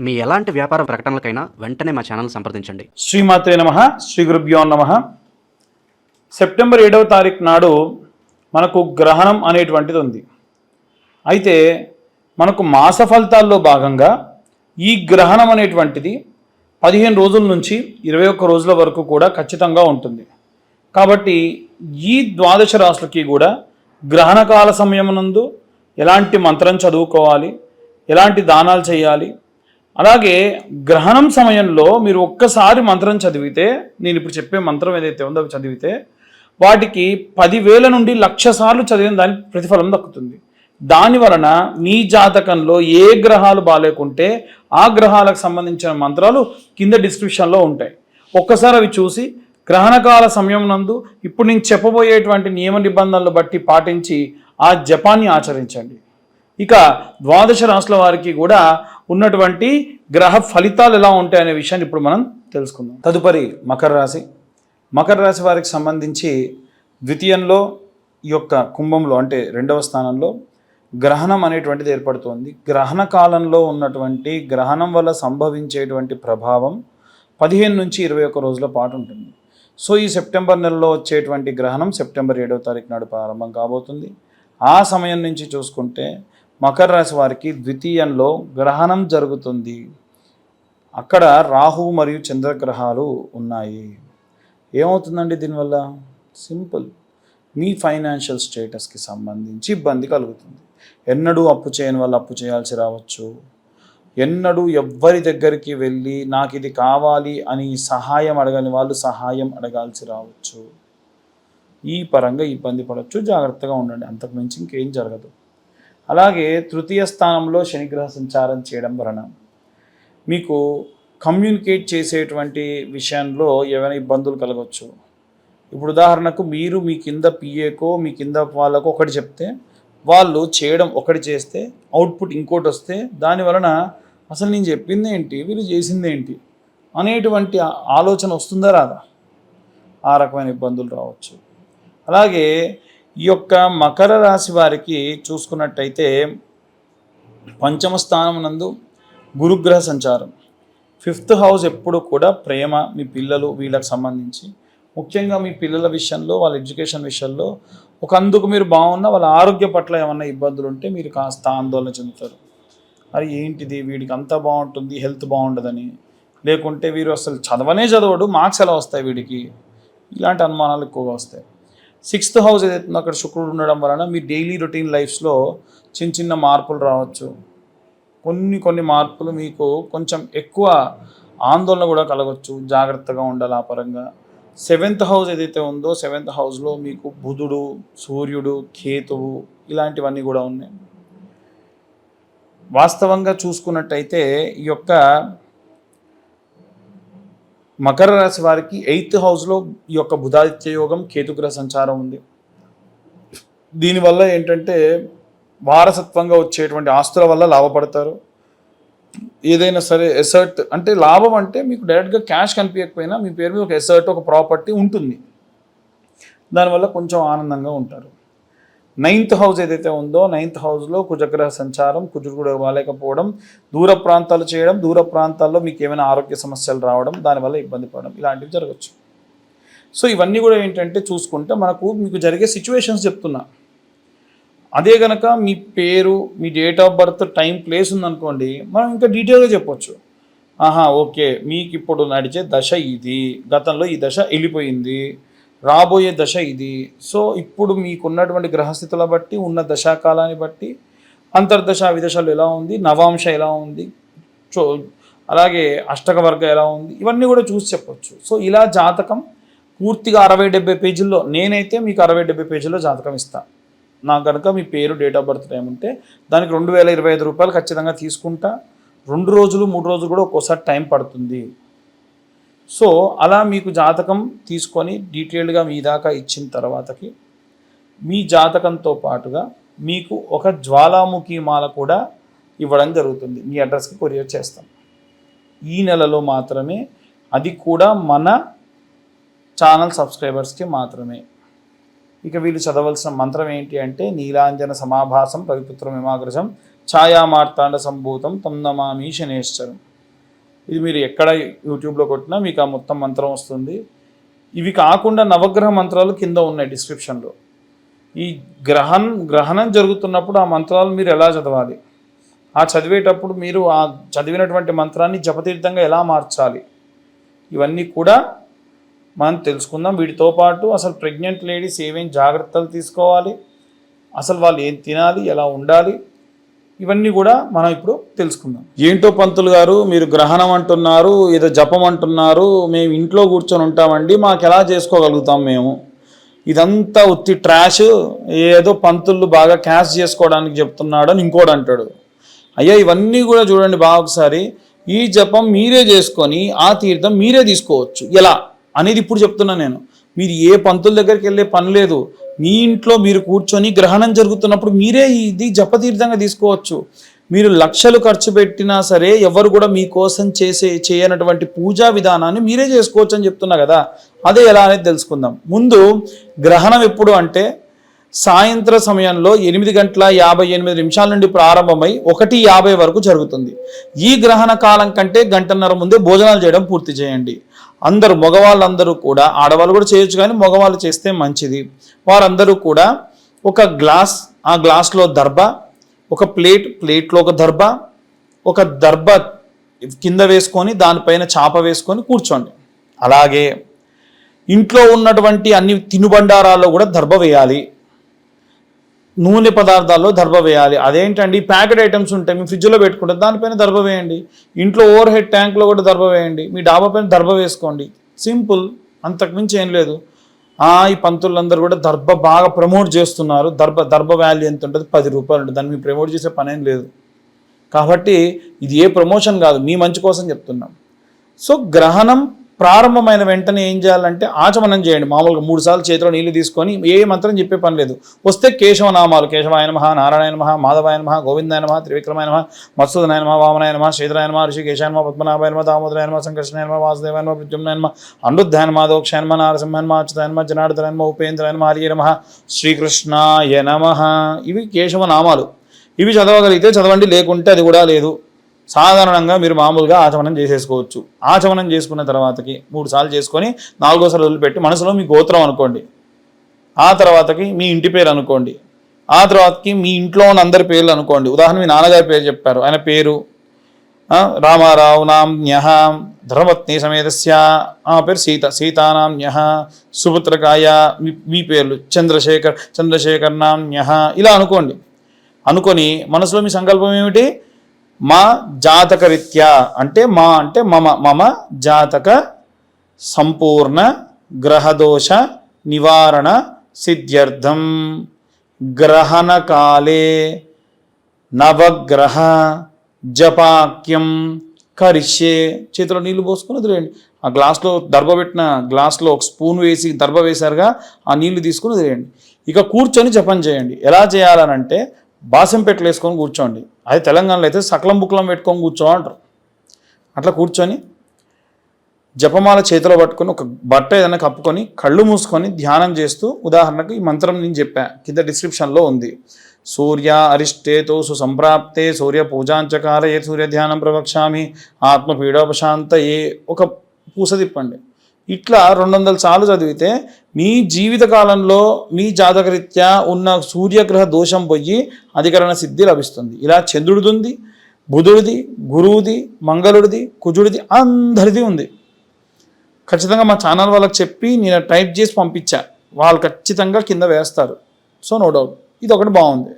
మీ ఎలాంటి వ్యాపార ప్రకటనలకైనా వెంటనే మా ఛానల్ సంప్రదించండి. శ్రీమాత్రే నమః. శ్రీ గురుభ్యో నమః. సెప్టెంబర్ 7వ తారీఖు నాడు మనకు గ్రహణం అనేటువంటిది ఉంది. అయితే మనకు మాస ఫలితాల్లో భాగంగా ఈ గ్రహణం అనేటువంటిది 15 రోజుల నుంచి 21 రోజుల వరకు కూడా ఖచ్చితంగా ఉంటుంది. కాబట్టి ఈ ద్వాదశ రాశులకి కూడా గ్రహణకాల సమయమునందు ఎలాంటి మంత్రం చదువుకోవాలి, ఎలాంటి దానాలు చేయాలి, అలాగే గ్రహణం సమయంలో మీరు ఒక్కసారి మంత్రం చదివితే, నేను ఇప్పుడు చెప్పే మంత్రం ఏదైతే ఉందో అవి చదివితే వాటికి 10,000 నుండి 1,00,000 సార్లు చదివిన దానికి ప్రతిఫలం దక్కుతుంది. దాని వలన మీ జాతకంలో ఏ గ్రహాలు బాగాలేకుంటే ఆ గ్రహాలకు సంబంధించిన మంత్రాలు కింద డిస్క్రిప్షన్లో ఉంటాయి. ఒక్కసారి అవి చూసి గ్రహణకాల సమయం నందు ఇప్పుడు నేను చెప్పబోయేటువంటి నియమ నిబంధనలు బట్టి పాటించి ఆ జపాన్ని ఆచరించండి. ఇక ద్వాదశ రాశుల వారికి కూడా ఉన్నటువంటి గ్రహ ఫలితాలు ఎలా ఉంటాయనే విషయాన్ని ఇప్పుడు మనం తెలుసుకుందాం. తదుపరి మకర రాశి. మకర రాశి వారికి సంబంధించి ద్వితీయంలో ఈ యొక్క కుంభంలో అంటే 2వ స్థానంలో గ్రహణం అనేటువంటిది ఏర్పడుతుంది. గ్రహణ కాలంలో ఉన్నటువంటి గ్రహణం వల్ల సంభవించేటువంటి ప్రభావం 15 నుంచి 21 రోజుల పాటు ఉంటుంది. సో ఈ సెప్టెంబర్ నెలలో వచ్చేటువంటి గ్రహణం సెప్టెంబర్ 7వ తారీఖు నాడు ప్రారంభం కాబోతుంది. ఆ సమయం నుంచి చూసుకుంటే మకర రాశి వారికి ద్వితీయంలో గ్రహణం జరుగుతుంది. అక్కడ రాహు మరియు చంద్రగ్రహాలు ఉన్నాయి. ఏమవుతుందండి దీనివల్ల? సింపుల్, మీ ఫైనాన్షియల్ స్టేటస్కి సంబంధించి ఇబ్బంది కలుగుతుంది. ఎన్నడూ అప్పు చేయని వాళ్ళు అప్పు చేయాల్సి రావచ్చు. ఎన్నడూ ఎవ్వరి దగ్గరికి వెళ్ళి నాకు ఇది కావాలి అని సహాయం అడగని వాళ్ళు సహాయం అడగాల్సి రావచ్చు. ఈ పరంగా ఇబ్బంది పడవచ్చు. జాగ్రత్తగా ఉండండి, అంతకుమించి ఇంకేం జరగదు. అలాగే తృతీయ స్థానంలో శనిగ్రహ సంచారం చేయడం వలన మీకు కమ్యూనికేట్ చేసేటువంటి విషయంలో ఏమైనా ఇబ్బందులు కలగవచ్చు. ఇప్పుడు ఉదాహరణకు మీరు మీ కింద పిఏకో మీ కింద వాళ్ళకు ఒకటి చెప్తే వాళ్ళు చేయడం ఒకటి చేస్తే అవుట్పుట్ ఇంకోటి వస్తే దాని వలన అసలు నేను చెప్పింది ఏంటి, వీళ్ళు చేసింది ఏంటి అనేటువంటి ఆలోచన వస్తుందా రాదా? ఆ రకమైన ఇబ్బందులు రావచ్చు. అలాగే ఈ యొక్క మకర రాశి వారికి చూసుకున్నట్టయితే పంచమ స్థానం నందు గురుగ్రహ సంచారం. 5th హౌస్ ఎప్పుడు కూడా ప్రేమ, మీ పిల్లలు వీళ్ళకి సంబంధించి ముఖ్యంగా మీ పిల్లల విషయంలో, వాళ్ళ ఎడ్యుకేషన్ విషయంలో అందుకు మీరు బాగున్నా వాళ్ళ ఆరోగ్య పట్ల ఏమన్నా ఇబ్బందులు ఉంటే మీరు కాస్త ఆందోళన చెందుతారు. అది ఏంటిది, వీడికి అంతా బాగుంటుంది హెల్త్ బాగుండదని, లేకుంటే వీరు అసలు చదవడు మార్క్స్ ఎలా వస్తాయి వీడికి, ఇలాంటి అనుమానాలు ఎక్కువగా వస్తాయి. 6th హౌస్ ఏదైతే అక్కడ శుక్రుడు ఉండడం వలన మీ డైలీ రొటీన్ లైఫ్స్లో చిన్న మార్పులు రావచ్చు. కొన్ని మార్పులు మీకు కొంచెం ఎక్కువ ఆందోళన కూడా కలగవచ్చు. జాగ్రత్తగా ఉండాలి ఆ పరంగా. 7th హౌస్ ఏదైతే ఉందో 7th హౌస్లో మీకు బుధుడు, సూర్యుడు, కేతువు ఇలాంటివన్నీ కూడా ఉన్నాయి. వాస్తవంగా చూసుకున్నట్టయితే ఈ యొక్క మకర రాశి వారికి 8th హౌస్లో ఈ యొక్క బుధాదిత్య యోగం, కేతుగ్రహ సంచారం ఉంది. దీనివల్ల ఏంటంటే వారసత్వంగా వచ్చేటువంటి ఆస్తుల వల్ల లాభపడతారు. ఏదైనా సరే ఎసర్ట్ అంటే లాభం అంటే మీకు డైరెక్ట్గా క్యాష్ కనిపించకపోయినా మీ పేరు మీద ఒక ఎసర్ట్, ఒక ప్రాపర్టీ ఉంటుంది. దానివల్ల కొంచెం ఆనందంగా ఉంటారు. 9th హౌస్ ఏదైతే ఉందో 9th హౌస్లో కుజగ్రహ సంచారం, కుజుడు కూడా బాలేకపోవడం, దూర ప్రాంతాలు చేయడం, దూర ప్రాంతాల్లో మీకు ఏమైనా ఆరోగ్య సమస్యలు రావడం, దానివల్ల ఇబ్బంది పడడం ఇలాంటివి జరగచ్చు. సో ఇవన్నీ కూడా ఏంటంటే చూసుకుంటే మీకు జరిగే సిచ్యువేషన్స్ చెప్తున్నా. అదే కనుక మీ పేరు, మీ date of birth, time, place ఉందనుకోండి, మనం ఇంకా డీటెయిల్గా చెప్పొచ్చు. ఓకే మీకు ఇప్పుడు నడిచే దశ ఇది, గతంలో ఈ దశ వెళ్ళిపోయింది, రాబోయే దశ ఇది. సో ఇప్పుడు మీకున్నటువంటి గ్రహస్థితుల బట్టి, ఉన్న దశాకాలాన్ని బట్టి అంతర్దశ విదశలు ఎలా ఉంది, నవాంశ ఎలా ఉంది, అలాగే అష్టక వర్గ ఎలా ఉంది, ఇవన్నీ కూడా చూసి చెప్పొచ్చు. సో ఇలా జాతకం పూర్తిగా 60-70 పేజీల్లో, నేనైతే మీకు 60-70 పేజీల్లో జాతకం ఇస్తాను. నాకు కనుక మీ పేరు, డేట్ ఆఫ్ బర్త్, టైం ఉంటే దానికి 2,025 రూపాయలు ఖచ్చితంగా తీసుకుంటా. 2 రోజులు 3 రోజులు కూడా ఒక్కోసారి టైం పడుతుంది. సో అలా మీకు జాతకం తీసుకొని డీటెయిల్డ్గా మీ దాకా ఇచ్చిన తర్వాతకి మీ జాతకంతో పాటుగా మీకు ఒక జ్వాలాముఖి మాల కూడా ఇవ్వడం జరుగుతుంది. మీ అడ్రస్కి కొరియర్ చేస్తాం. ఈ నెలలో మాత్రమే, అది కూడా మన ఛానల్ సబ్స్క్రైబర్స్కి మాత్రమే. ఇక వీళ్ళు చదవలసిన మంత్రం ఏంటి అంటే నీలాంజన సమాభాసం రవిపుత్రం హిమాగ్రజం ఛాయామార్తాండ సంభూతం తం నమామి శనేశ్వరం. ఇది మీరు ఎక్కడ యూట్యూబ్లో కొట్టినా మీకు ఆ మొత్తం మంత్రం వస్తుంది. ఇవి కాకుండా నవగ్రహ మంత్రాలు కింద ఉన్నాయి డిస్క్రిప్షన్లో. ఈ గ్రహణం జరుగుతున్నప్పుడు ఆ మంత్రాలు మీరు ఎలా చదవాలి, ఆ చదివేటప్పుడు మీరు ఆ చదివినటువంటి మంత్రాన్ని జపతీర్థంగా ఎలా మార్చాలి, ఇవన్నీ కూడా మనం తెలుసుకుందాం. వీటితో పాటు అసలు ప్రెగ్నెంట్ లేడీస్ ఏమేం జాగ్రత్తలు తీసుకోవాలి, అసలు వాళ్ళు ఏం తినాలి, ఎలా ఉండాలి, ఇవన్నీ కూడా మనం ఇప్పుడు తెలుసుకుందాం. ఏంటో పంతులు గారు మీరు గ్రహణం అంటున్నారు, ఏదో జపం అంటున్నారు, మేము ఇంట్లో కూర్చొని ఉంటామండి, మాకు ఎలా చేసుకోగలుగుతాం మేము, ఇదంతా ఉత్తి ట్రాష్, ఏదో పంతులు బాగా క్యాష్ చేసుకోవడానికి చెప్తున్నాడు అని ఇంకోటి అంటాడు. అయ్యా ఇవన్నీ కూడా చూడండి బాగా ఒకసారి. ఈ జపం మీరే చేసుకొని ఆ తీర్థం మీరే తీసుకోవచ్చు. ఎలా అనేది ఇప్పుడు చెప్తున్నా నేను. మీరు ఏ పంతుల దగ్గరికి వెళ్ళే పని లేదు. మీ ఇంట్లో మీరు కూర్చొని గ్రహణం జరుగుతున్నప్పుడు మీరే ఇది జపతీర్థంగా తీసుకోవచ్చు. మీరు లక్షలు ఖర్చు పెట్టినా సరే ఎవరు కూడా మీకోసం చేయనటువంటి పూజా విధానాన్ని మీరే చేసుకోవచ్చు అని చెప్తున్నా కదా. అదే ఎలా అనేది తెలుసుకుందాం. ముందు గ్రహణం ఎప్పుడు అంటే సాయంత్రం సమయంలో 8:58 నుండి ప్రారంభమై 1:50 వరకు జరుగుతుంది. ఈ గ్రహణ కాలం కంటే గంటన్నర ముందే భోజనాలు చేయడం పూర్తి చేయండి. అందరూ మగవాళ్ళందరూ కూడా, ఆడవాళ్ళు కూడా చేయొచ్చు కానీ మగవాళ్ళు చేస్తే మంచిది. వారందరూ కూడా ఒక గ్లాస్, ఆ గ్లాస్లో దర్భ, ఒక ప్లేట్లో ఒక దర్భ కింద వేసుకొని దానిపైన చాప వేసుకొని కూర్చోండి. అలాగే ఇంట్లో ఉన్నటువంటి అన్ని తినుబండారాల్లో కూడా దర్భ వేయాలి. నూనె పదార్థాల్లో దర్భ వేయాలి. అదేంటండి ప్యాకెట్ ఐటమ్స్ ఉంటాయి, మీ ఫ్రిడ్జ్లో పెట్టుకుంటారు, దానిపైన దర్భ వేయండి. ఇంట్లో ఓవర్ హెడ్ ట్యాంక్లో కూడా దర్భ వేయండి. మీ డాబా పైన దర్భ వేసుకోండి. సింపుల్, అంతకుమించి ఏం లేదు. ఈ పంతులందరూ కూడా దర్భ బాగా ప్రమోట్ చేస్తున్నారు. దర్భ వాల్యూ ఎంత ఉంటుంది? 10 రూపాయలు ఉంటుంది. దాన్ని మీరు ప్రమోట్ చేసే పనేం లేదు. కాబట్టి ఇది ఏ ప్రమోషన్ కాదు, మీ మంచి కోసం చెప్తున్నాం. సో గ్రహణం ప్రారంభమైన వెంటనే ఏం చేయాలంటే ఆచమనం చేయండి. మామూలుగా 3 సార్లు చేతిలో నీళ్లు తీసుకొని ఏ మంత్రం చెప్పే పని లేదు. వస్తే కేశవనామాలు, కేశవాయ నమః, నారాయణ నమః, మాధవాయ నమః, గోవిందాయ నమః, త్రివిక్రమాయ నమః, మత్సూదనాయ నమః, వామనాయ నమః, శ్రీధరాయ నమః, ఋషికేశాయ నమః, పద్మనాభాయ నమః, దామోదరాయ నమః, సంకర్షణాయ నమః, వాసుదేవాయ నమః, ప్రద్యుమ్నాయ నమః, అనిరుద్ధాయ నమః, దోక్షాయ నమః, నారసింహాయ నమః, అచ్యుతాయ నమః, జనార్దనాయ నమః, ఉపేంద్రాయ నమః, హరియే నమః, శ్రీకృష్ణాయ నమః. ఇవి కేశవనామాలు. ఇవి చదవగలిగితే చదవండి, లేకుంటే అది కూడా లేదు. సాధారణంగా మీరు మామూలుగా ఆచమనం చేసేసుకోవచ్చు. ఆచమనం చేసుకున్న తర్వాతకి 3 సార్లు చేసుకొని 4వ సార్లు వదిలిపెట్టి మనసులో మీ గోత్రం అనుకోండి. ఆ తర్వాతకి మీ ఇంటి పేరు అనుకోండి. ఆ తర్వాతకి మీ ఇంట్లో ఉన్న అందరి పేర్లు అనుకోండి. ఉదాహరణ మీ నాన్నగారి పేరు చెప్పారు, ఆయన పేరు రామారావు నామ్న్యః, ధర్మపత్ని సమేతస్య పేరు సీతానామ్న్యః, సుపుత్రకాయ మీ పేర్లు చంద్రశేఖర్ నామ్న్యః, ఇలా అనుకోండి. అనుకొని మనసులో మీ సంకల్పం ఏమిటి? మా జాతకరీత్యా అంటే మమ జాతక సంపూర్ణ గ్రహదోష నివారణ సిద్ధ్యర్థం గ్రహణకాలే నవగ్రహ జపాక్యం కరిష్యే. చేతిలో నీళ్లు పోసుకొని వదిలేయండి. ఆ గ్లాస్లో దర్భ పెట్టిన గ్లాస్లో ఒక స్పూన్ వేసి దర్భ వేశారుగా, ఆ నీళ్లు తీసుకుని వదిలేయండి. ఇక కూర్చొని జపం చేయండి. ఎలా చేయాలనంటే బాసం పెట్టలు వేసుకొని కూర్చోండి. అది తెలంగాణలో అయితే సకలం బుక్లం పెట్టుకొని కూర్చోమంటారు. అట్లా కూర్చొని జపమాల చేతిలో పట్టుకొని ఒక బట్ట ఏదైనా కప్పుకొని కళ్ళు మూసుకొని ధ్యానం చేస్తూ, ఉదాహరణకు ఈ మంత్రం నేను చెప్పా, కింద డిస్క్రిప్షన్లో ఉంది. సూర్య అరిష్టేతో సుసంప్రాప్తే సూర్య పూజాంచకారయే సూర్య ధ్యానం ప్రవక్ష్యామి ఆత్మపీడోపశాంతయే. ఒక పూస తిప్పండి. ఇట్లా 200 సార్లు చదివితే మీ జీవిత కాలంలో మీ జాతకరీత్యా ఉన్న సూర్యగ్రహ దోషం పోయి అధికరణ సిద్ధి లభిస్తుంది. ఇలా చంద్రుడిది ఉంది, బుధుడిది, గురువుది, మంగళుడిది, కుజుడిది, అందరిది ఉంది. ఖచ్చితంగా మా ఛానల్ వాళ్ళకి చెప్పి నేను టైప్ చేసి పంపించా, వాళ్ళు ఖచ్చితంగా కింద వేస్తారు. సో నో డౌట్, ఇది ఒకటి బాగుంది.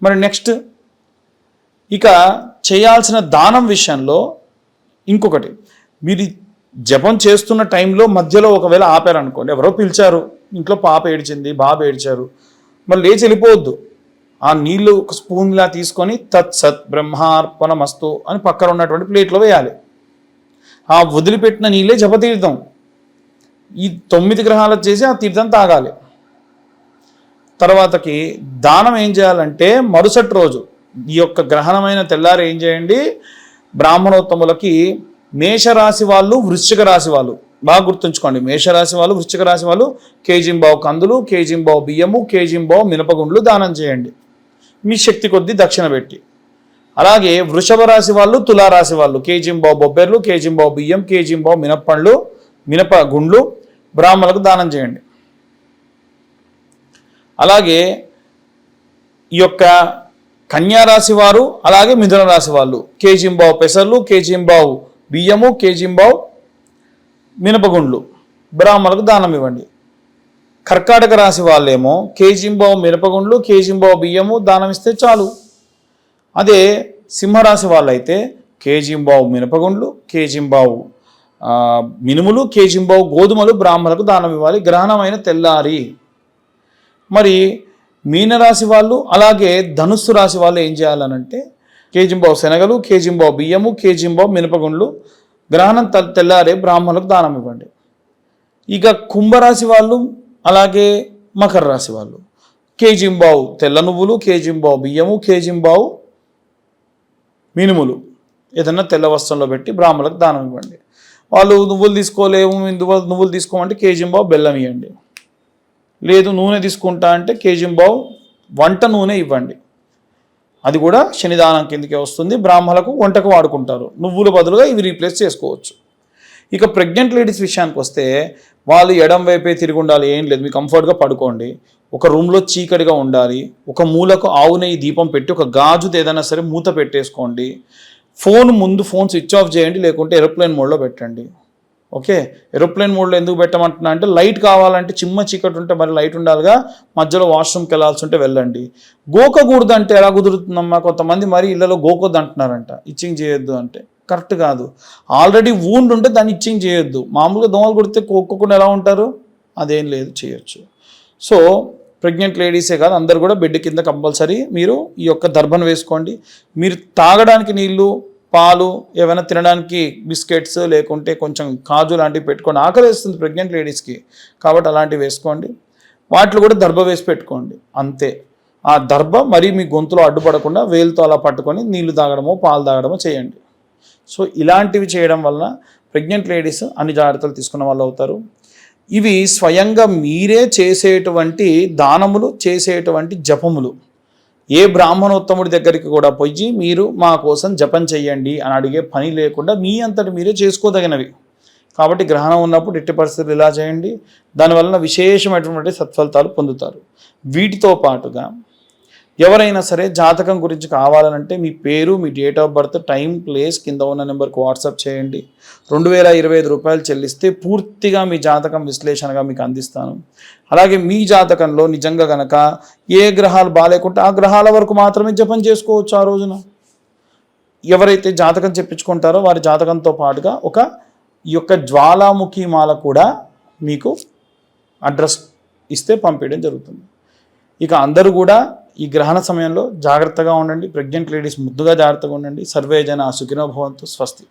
మరి నెక్స్ట్ ఇక చేయాల్సిన దానం విషయంలో ఇంకొకటి, మీరు జపం చేస్తున్న టైంలో మధ్యలో ఒకవేళ ఆపారనుకోండి, ఎవరో పిలిచారు, ఇంట్లో పాప ఏడ్చింది, బాబు ఏడ్చారు, మరి లేచి వెళ్ళిపోవద్దు. ఆ నీళ్లు ఒక స్పూన్లా తీసుకొని తత్సత్ బ్రహ్మార్పణమస్తు అని పక్కన ఉన్నటువంటి ప్లేట్లో వేయాలి. ఆ వదిలిపెట్టిన నీళ్ళే జపతీర్థం. ఈ 9 గ్రహాలు చేసి ఆ తీర్థం తాగాలి. తర్వాతకి దానం ఏం చేయాలంటే మరుసటి రోజు ఈ యొక్క గ్రహణమైన తెల్లారి ఏం చేయండి, బ్రాహ్మణోత్తములకి మేషరాశి వాళ్ళు, వృశ్చిక రాశి వాళ్ళు బాగా గుర్తుంచుకోండి. మేషరాశి వాళ్ళు, వృశ్చిక రాశి వాళ్ళు కేజీంబావు కందులు, కేజీంబావు బియ్యము, కేజీంబావు మినపగుండ్లు దానం చేయండి, మీ శక్తి కొద్దీ దక్షిణ పెట్టి. అలాగే వృషభ రాశి వాళ్ళు, తులారాశి వాళ్ళు కేజింబావు బొబ్బెర్లు, కేజింబావు బియ్యం, కేజింబావు మినప్పండ్లు, మినప గుండ్లు బ్రాహ్మణులకు దానం చేయండి. అలాగే ఈ యొక్క కన్యారాశి వారు, అలాగే మిథున రాశి వాళ్ళు కేజింబావు పెసర్లు, కేజింబావు బియ్యము, కేజింబావు మినపగుండ్లు బ్రాహ్మణులకు దానం ఇవ్వండి. కర్కాటక రాశి వాళ్ళేమో కేజింబావు మినపగుండ్లు, కేజింబావు బియ్యము దానం ఇస్తే చాలు. అదే సింహరాశి వాళ్ళైతే కేజింబావు మినపగుండ్లు, కేజింబావు మినుములు, కేజింబావు గోధుమలు బ్రాహ్మణులకు దానం ఇవ్వాలి గ్రహణమైన తెల్లారి. మరి మీనరాశి వాళ్ళు, అలాగే ధనుస్సు రాశి వాళ్ళు ఏం చేయాలనంటే కేజింబావు శనగలు, కేజింబావు బియ్యము, కేజింబావు మినపగుండ్లు గ్రహణం తెల్లారే బ్రాహ్మణులకు దానం ఇవ్వండి. ఇక కుంభరాశి వాళ్ళు, అలాగే మకర రాశి వాళ్ళు కేజింబావు తెల్ల నువ్వులు, కేజింబావు బియ్యము, కేజింబావు మినుములు ఏదన్నా తెల్ల వస్త్రంలో పెట్టి బ్రాహ్మణులకు దానం ఇవ్వండి. వాళ్ళు నువ్వులు తీసుకోలేము, నువ్వులు తీసుకోమంటే కేజింబావు బెల్లం ఇవ్వండి. లేదు నూనె తీసుకుంటా అంటే కేజింబావు వంట నూనె ఇవ్వండి. అది కూడా శనిదానం కిందకే వస్తుంది. బ్రాహ్మణులకు వంటకు వాడుకుంటారు. నువ్వుల బదులుగా ఇవి రీప్లేస్ చేసుకోవచ్చు. ఇక ప్రెగ్నెంట్ లేడీస్ విషయానికి వస్తే వాళ్ళు ఎడం వైపే తిరిగి ఉండాలి. ఏం లేదు, మీకు కంఫర్ట్గా పడుకోండి. ఒక రూమ్లో చీకటిగా ఉండాలి. ఒక మూలకు ఆవు నెయ్యి దీపం పెట్టి ఒక గాజుది ఏదైనా సరే మూత పెట్టేసుకోండి. ఫోన్ స్విచ్ ఆఫ్ చేయండి, లేకుంటే ఏరోప్లేన్ మోడ్లో పెట్టండి. ఓకే, ఏరోప్లేన్ మోడ్లో ఎందుకు పెట్టమంటున్నా అంటే లైట్ కావాలంటే చిమ్మ చీకటి ఉంటే మరి లైట్ ఉండాలిగా. మధ్యలో వాష్రూమ్కి వెళ్ళాల్సి ఉంటే వెళ్ళండి. గోకకూడదు అంటే ఎలా కుదురుతుందమ్మా? కొంతమంది మరి ఇళ్ళలో గోకొద్దు అంటున్నారంట, ఇచ్చింగ్ చేయొద్దు అంటే. కరెక్ట్ కాదు. ఆల్రెడీ వూండ్ ఉంటే దాన్ని ఇచ్చింగ్ చేయొద్దు. మామూలుగా దోమలు కొడితే కోక్కోకుండా ఎలా ఉంటారు? అదేం లేదు, చేయొచ్చు. సో ప్రెగ్నెంట్ లేడీసే కాదు, అందరు కూడా బెడ్ కింద కంపల్సరీ మీరు ఈ యొక్క దర్భను వేసుకోండి. మీరు తాగడానికి నీళ్ళు, పాలు, ఏమైనా తినడానికి బిస్కెట్స్, లేకుంటే కొంచెం కాజు లాంటివి పెట్టుకోండి. ఆకలి వేస్తుంది ప్రెగ్నెంట్ లేడీస్కి, కాబట్టి అలాంటివి వేసుకోండి. వాటిలో కూడా దర్భ వేసి పెట్టుకోండి. అంతే. ఆ దర్భ మరీ మీ గొంతులో అడ్డుపడకుండా వేలుతో అలా పట్టుకొని నీళ్లు తాగడమో పాలు తాగడమో చేయండి. సో ఇలాంటివి చేయడం వలన ప్రెగ్నెంట్ లేడీస్ అన్ని జాగ్రత్తలు తీసుకున్న వాళ్ళు అవుతారు. ఇవి స్వయంగా మీరే చేసేటువంటి దానములు, చేసేటువంటి జపములు. ఏ బ్రాహ్మణోత్తముడి దగ్గరికి కూడా పోయి మీరు మా కోసం జపం చెయ్యండి అని అడిగే పని లేకుండా మీ అంతటి మీరే చేసుకోదగినవి. కాబట్టి గ్రహణం ఉన్నప్పుడు ఎట్టి పరిస్థితులు ఇలా చేయండి. దానివలన విశేషమైనటువంటి సత్ఫలితాలు పొందుతారు. వీటితో పాటుగా ఎవరైనా సరే జాతకం గురించి కావాలనంటే మీ పేరు, మీ date of birth, time, place కింద ఉన్న నెంబర్కి వాట్సాప్ చేయండి. 2025 రూపాయలు చెల్లిస్తే పూర్తిగా మీ జాతకం విశ్లేషణగా మీకు అందిస్తాను. అలాగే మీ జాతకంలో నిజంగా కనుక ఏ గ్రహాలు బాగాలేకుంటే ఆ గ్రహాల వరకు మాత్రమే జపం చేసుకోవచ్చు ఆ రోజున. ఎవరైతే జాతకం చెప్పించుకుంటారో వారి జాతకంతో పాటుగా ఈ యొక్క జ్వాలాముఖి మాల కూడా మీకు అడ్రస్ ఇస్తే పంపించడం జరుగుతుంది. ఇక అందరూ కూడా ఈ గ్రహణ సమయంలో జాగ్రత్తగా ఉండండి. ప్రెగ్నెంట్ లేడీస్ ముద్దుగా జాగ్రత్తగా ఉండండి. సర్వే జన సుఖినో భవంతు. స్వస్తి.